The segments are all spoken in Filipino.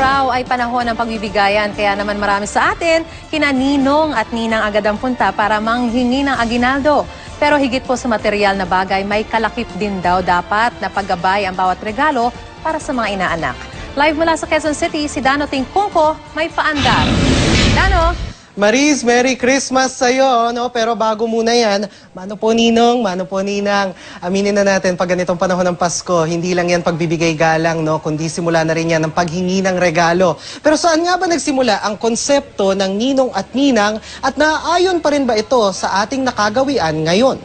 raw ay panahon ng pagbibigayan, kaya naman marami sa atin, kina Ninong at Ninang agad ang punta para manghingi ng aginaldo. Pero higit po sa material na bagay, may kalakip din daw dapat na paggabay ang bawat regalo para sa mga inaanak. Live mula sa Quezon City, si Dano Tingkungko may paandar. Dano? Maris, Merry Christmas sa'yo, no? Pero bago muna yan, mano po Ninong, mano po Ninang, aminin na natin pag ganitong panahon ng Pasko, hindi lang yan pagbibigay galang, no? Kundi simula na rin yan ng paghingi ng regalo. Pero saan nga ba nagsimula ang konsepto ng Ninong at Ninang at naaayon pa rin ba ito sa ating nakagawian ngayon?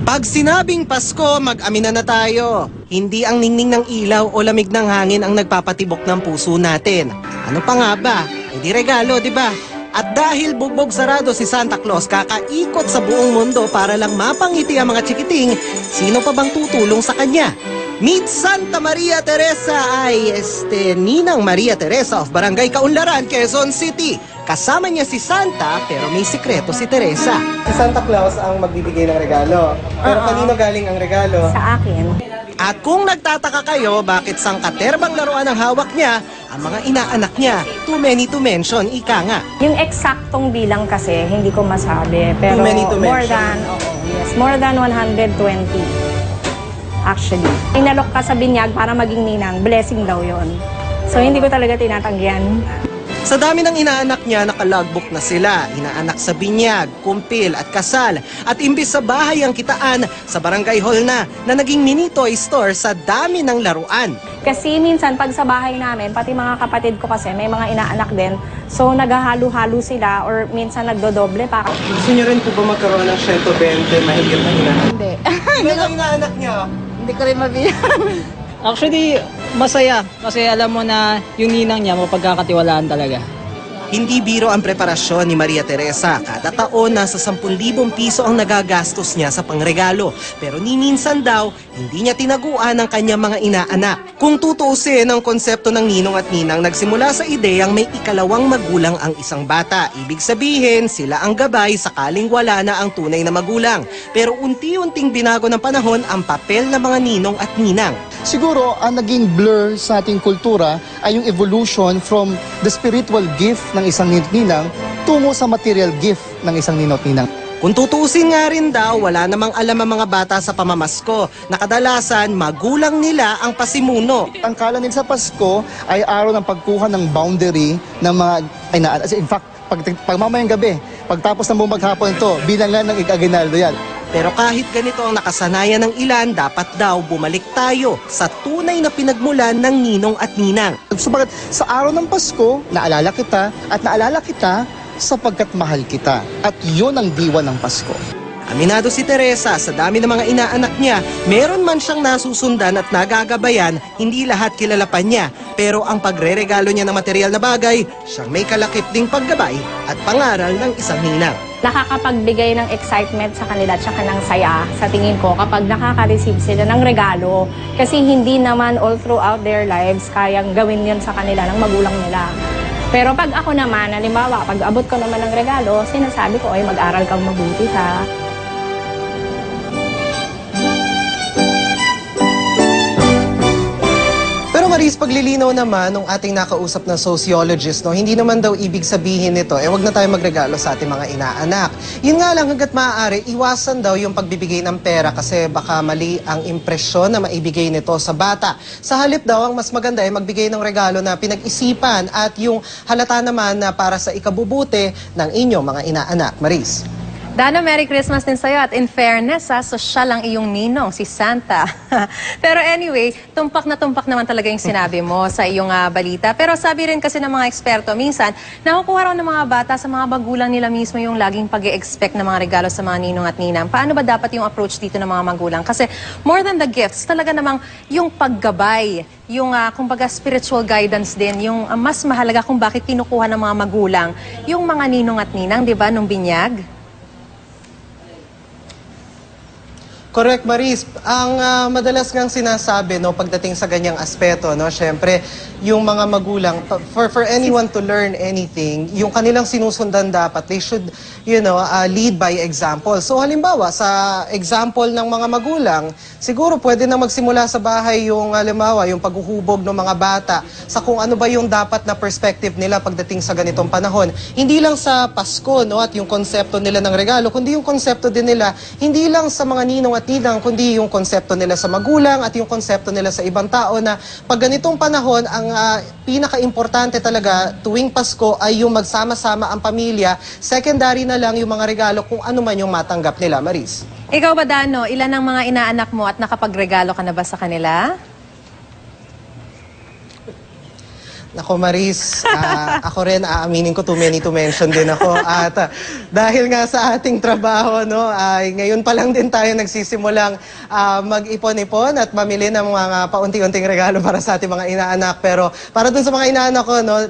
Pag sinabing Pasko, mag-amina na tayo. Hindi ang ningning ng ilaw o lamig ng hangin ang nagpapatibok ng puso natin. Ano pa nga ba? Hindi regalo, di ba? At dahil bugbog sarado si Santa Claus, kakaikot sa buong mundo para lang mapangiti ang mga chikiting, sino pa bang tutulong sa kanya? Meet Santa Maria Teresa ay Ninang Maria Teresa of Barangay Kaunlaran, Quezon City. Kasama niya si Santa pero may sikreto si Teresa. Si Santa Claus ang magbibigay ng regalo. Pero kanino galing ang regalo? Sa akin. At kung nagtataka kayo bakit sangkaterbang laruan ang hawak niya, ang mga inaanak niya, too many to mention, ika nga. Yung eksaktong bilang kasi, hindi ko masabi. Pero Too many to more mention. than, more than 120. Actually. Inalok ka sa binyag para maging ninang, blessing daw yon. So hindi ko talaga tinatanggihan. Sa dami ng inaanak niya, nakalogbook na sila. Inaanak sa binyag, kumpil at kasal. At imbis sa bahay ang kitaan, sa barangay hall na naging mini toy store sa dami ng laruan. Kasi minsan pag sa bahay namin, pati mga kapatid ko kasi may mga inaanak din. So naghahalo-halo sila or minsan nagdodoble para. Gusto niyo rin po ba magkaroon ng 120 mahigit na inaanak? Hindi. Ilan ang inaanak niya? Hindi ko rin mabilang. Actually, masaya kasi alam mo na yung ninang niya mapagkakatiwalaan talaga. Hindi biro ang preparasyon ni Maria Teresa. Kada taon, nasa 10,000 piso ang nagagastos niya sa pangregalo. Pero ni minsan daw, hindi niya tinaguan ang kanyang mga inaanak. Kung tutuusin ang konsepto ng Ninong at Ninang, nagsimula sa ideyang may ikalawang magulang ang isang bata. Ibig sabihin, sila ang gabay sakaling wala na ang tunay na magulang. Pero unti-unting binago ng panahon ang papel ng mga Ninong at Ninang. Siguro, ang naging blur sa ating kultura ay yung evolution from the spiritual gift ng isang ninang tungo sa material gift ng isang ninang. Kung tutuusin nga rin daw, wala namang alam ang mga bata sa pamamasko na kadalasan magulang nila ang pasimuno. Ang kala nila sa Pasko ay araw ng pagkuha ng boundary ng mga inaanak. In fact, pag mamayang gabi, pagtapos ng buong maghapon ito, bilangan ng aginaldo yan. Pero kahit ganito ang nakasanayan ng ilan, dapat daw bumalik tayo sa tunay na pinagmulan ng Ninong at Ninang. Subagat sa araw ng Pasko, naalala kita sapagkat mahal kita. At yun ang diwa ng Pasko. Aminado si Teresa, sa dami ng mga inaanak niya, meron man siyang nasusundan at nagagabayan, hindi lahat kilala pa niya. Pero ang pagre-regalo niya ng material na bagay, siyang may kalakip ding paggabay at pangaral ng isang ninang. Nakakapagbigay ng excitement sa kanila at saka ng saya sa tingin ko kapag nakaka-receive sila ng regalo. Kasi hindi naman all throughout their lives kayang gawin yun sa kanila ng magulang nila. Pero pag ako naman, halimbawa, pag abot ko naman ng regalo, sinasabi ko, ay mag-aral kang mabuti ha. Maris, paglilinaw naman ng ating nakausap na sociologist, no, hindi naman daw ibig sabihin nito, wag na tayo magregalo sa ating mga inaanak. Yun nga lang, hanggat maaari, iwasan daw yung pagbibigay ng pera kasi baka mali ang impresyon na maibigay nito sa bata. Sa halip daw, ang mas maganda ay magbigay ng regalo na pinag-isipan at yung halata naman na para sa ikabubuti ng inyong mga inaanak. Maris. Dano, Merry Christmas din sa'yo. At in fairness, sosyal ang iyong ninong, si Santa. Pero anyway, tumpak naman talaga yung sinabi mo sa iyong balita. Pero sabi rin kasi ng mga eksperto, minsan, nakukuha raw ng mga bata sa mga magulang nila mismo yung laging pag-e-expect ng mga regalo sa mga ninong at ninang. Paano ba dapat yung approach dito ng mga magulang? Kasi more than the gifts, talaga namang yung paggabay, yung kumbaga spiritual guidance din, yung mas mahalaga kung bakit kinukuha ng mga magulang yung mga ninong at ninang, di ba, nung binyag? Correct, Maris. Ang madalas ngang sinasabi, no, pagdating sa ganyang aspeto, no, syempre, yung mga magulang, for anyone to learn anything, yung kanilang sinusundan dapat, they should, lead by example. So, halimbawa, sa example ng mga magulang, siguro pwede na magsimula sa bahay yung, halimbawa, yung paghuhubog ng mga bata sa kung ano ba yung dapat na perspective nila pagdating sa ganitong panahon. Hindi lang sa Pasko, no, at yung konsepto nila ng regalo, kundi yung konsepto din nila, hindi lang sa mga ninong at ninang, kundi yung konsepto nila sa magulang at yung konsepto nila sa ibang tao na pag ganitong panahon, ang pinaka-importante talaga tuwing Pasko ay yung magsama-sama ang pamilya. Secondary na lang yung mga regalo kung ano man yung matanggap nila, Maris. Ikaw ba, Dano, ilan ang mga inaanak mo at nakapagregalo ka na ba sa kanila? Ako, Maris, ako rin, aaminin ko, too many to mention din ako. At dahil nga sa ating trabaho, no, ay ngayon pa lang din tayo nagsisimulang mag-ipon-ipon at mamili ng mga paunti-unting regalo para sa ating mga inaanak. Pero para dun sa mga inaanak ko, no,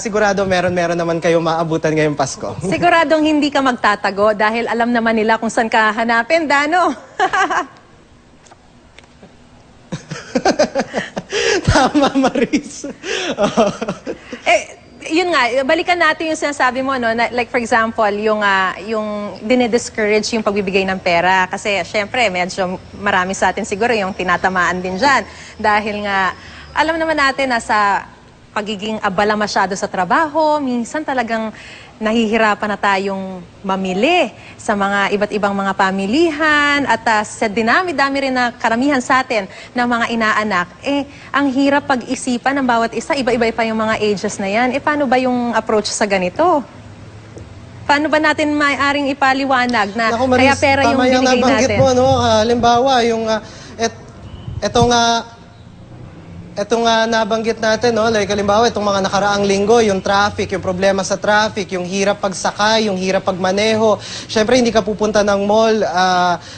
sigurado meron naman kayo maabutan ngayong Pasko. Siguradong hindi ka magtatago dahil alam naman nila kung saan ka hanapin, Dano. Tama, Maris. Yun nga, balikan natin yung sinasabi mo, no? Na, like for example, yung dinidiscourage yung pagbibigay ng pera. Kasi syempre, medyo marami sa atin siguro yung tinatamaan din dyan. Dahil nga, alam naman natin na sa pagiging abala masyado sa trabaho, minsan talagang nahihirapan na tayong mamili sa mga iba't ibang mga pamilihan at sa dinami-dami rin na karamihan sa atin ng mga inaanak, ang hirap pag-isipan ng bawat isa, iba-iba pa yung mga ages na yan. Paano ba yung approach sa ganito? Paano ba natin maaaring ipaliwanag na Naku, Maris, kaya pera yung tama binigay nabanggit natin? mo, no? Halimbawa, yung Etong nabanggit natin, no? Like, halimbawa, itong mga nakaraang linggo, yung traffic, yung problema sa traffic, yung hirap pagsakay, yung hirap pagmaneho. Siyempre, hindi ka pupunta ng mall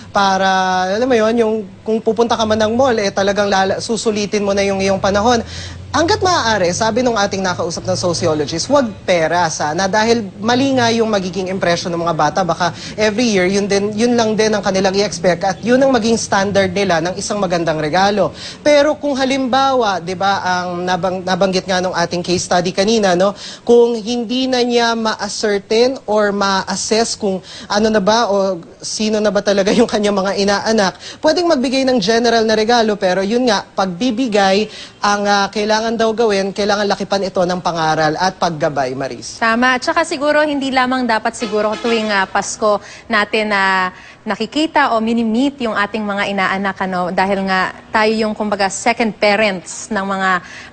para, alam mo yun, yung kung pupunta ka man ng mall, talagang susulitin mo na yung iyong panahon. Hanggat maaari, sabi nung ating nakausap ng sociologist, huwag pera sana dahil mali nga yung magiging impression ng mga bata. Baka every year, yun lang din ang kanilang i-expect at yun ang maging standard nila ng isang magandang regalo. Pero kung halimbawa, di ba, ang nabanggit nga nung ating case study kanina, no, kung hindi na niya ma-ascertain or ma-assess kung ano na ba o sino na ba talaga yung kanyang mga inaanak, pwedeng magbigay ng general na regalo pero yun nga, pagbibigay ang kailangan daw gawin, kailangan lakipan ito ng pangaral at paggabay, Maris. Tama. At saka siguro, hindi lamang dapat siguro tuwing Pasko natin na nakikita o mini-meet yung ating mga inaanak, ano, dahil nga tayo yung kumbaga second parents ng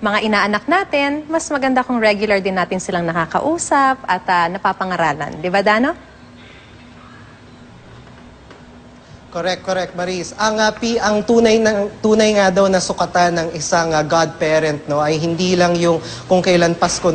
mga inaanak natin, mas maganda kung regular din natin silang nakakausap at napapangaralan. Di ba, Dano? Correct, Maris. Ang tunay nga daw na sukatan ng isang godparent, no, ay hindi lang yung kung kailan Pasko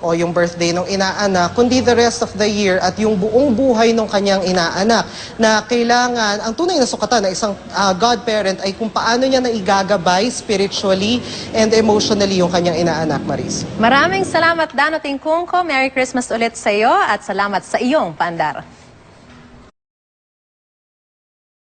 o yung birthday ng inaanak, kundi the rest of the year at yung buong buhay ng kanyang inaanak. Na kailangan, ang tunay na sukatan ng isang godparent ay kung paano niya naigagabay spiritually and emotionally yung kanyang inaanak, Maris. Maraming salamat, Dano Tingkungko. Merry Christmas ulit sa iyo at salamat sa iyong paandar.